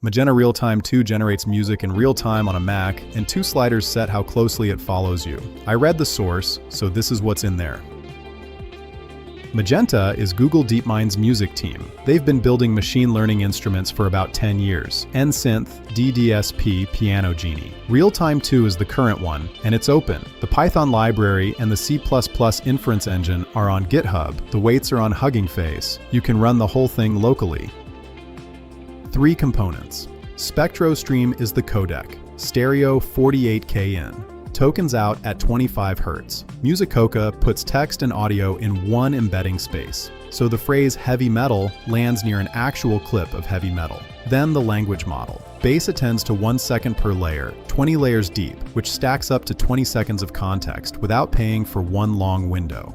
Magenta RealTime 2 generates music in real time on a Mac, and 2 sliders set how closely it follows you. I read the source, so this is what's in there. Magenta is Google DeepMind's music team. They've been building machine learning instruments for about 10 years. NSynth, DDSP, Piano Genie. RealTime 2 is the current one, and it's open. The Python library and the C++ inference engine are on GitHub. The weights are on Hugging Face. You can run the whole thing locally. 3 components. SpectroStream is the codec. Stereo 48K in. Tokens out at 25 Hz. Musicoca puts text and audio in one embedding space, so the phrase heavy metal lands near an actual clip of heavy metal. Then the language model. Base attends to 1 second per layer, 20 layers deep, which stacks up to 20 seconds of context without paying for one long window.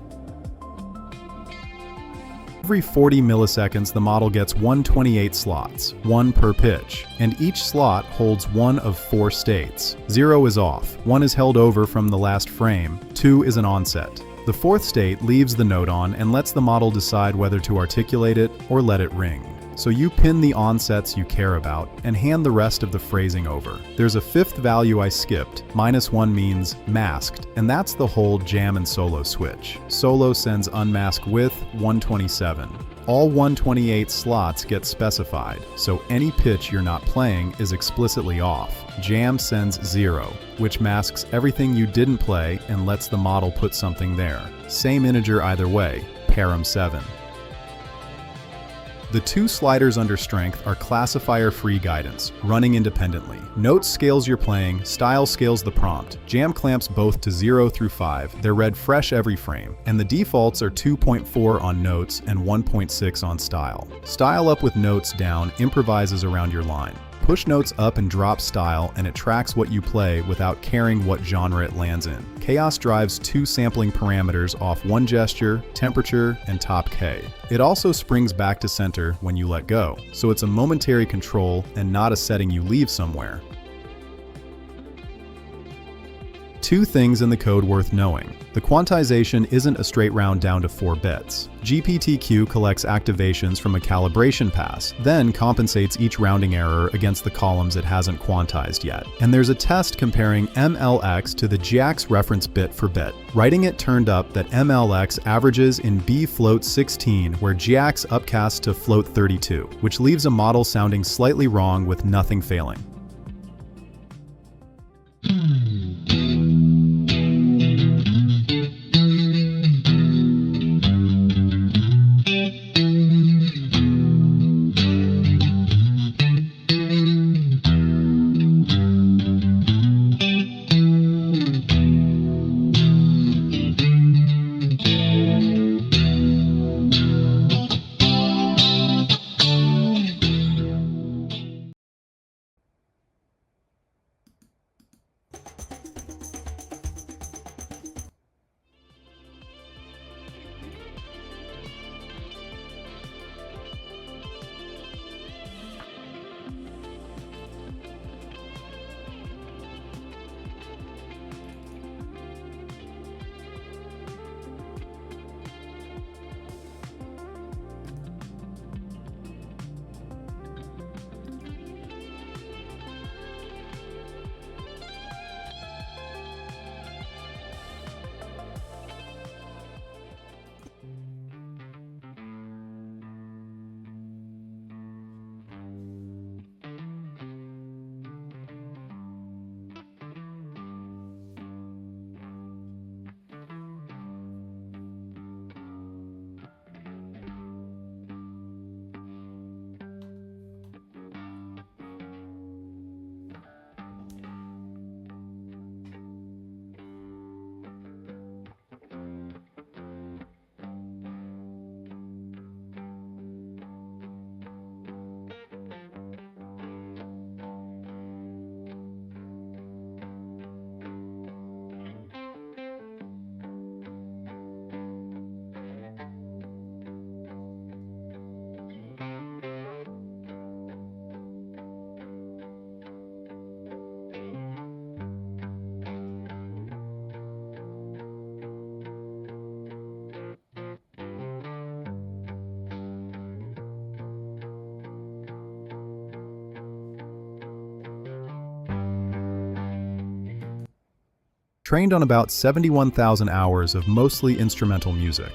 Every 40 milliseconds, the model gets 128 slots, 1 per pitch, and each slot holds one of 4 states. 0 is off, 1 is held over from the last frame, 2 is an onset. The 4th state leaves the note on and lets the model decide whether to articulate it or let it ring. So you pin the onsets you care about and hand the rest of the phrasing over. There's a 5th value I skipped. -1 means masked, and that's the hold, jam, and solo switch. Solo sends unmask with 127. All 128 slots get specified, so any pitch you're not playing is explicitly off. Jam sends 0, which masks everything you didn't play and lets the model put something there. Same integer either way, param 7. The 2 sliders under strength are classifier-free guidance, running independently. Notes scales you're playing, style scales the prompt. Jam clamps both to 0 through 5. They're read fresh every frame. And the defaults are 2.4 on notes and 1.6 on style. Style up with notes down improvises around your line. Push notes up and drop style, and it tracks what you play without caring what genre it lands in. Chaos drives 2 sampling parameters off 1 gesture, temperature, and top K. It also springs back to center when you let go, so it's a momentary control and not a setting you leave somewhere. 2 things in the code worth knowing. The quantization isn't a straight round down to 4 bits. GPTQ collects activations from a calibration pass, then compensates each rounding error against the columns it hasn't quantized yet. And there's a test comparing MLX to the GIAX reference bit for bit. Writing it turned up that MLX averages in B float 16, where GIAX upcasts to float 32, which leaves a model sounding slightly wrong with nothing failing. trained on about 71,000 hours of mostly instrumental music.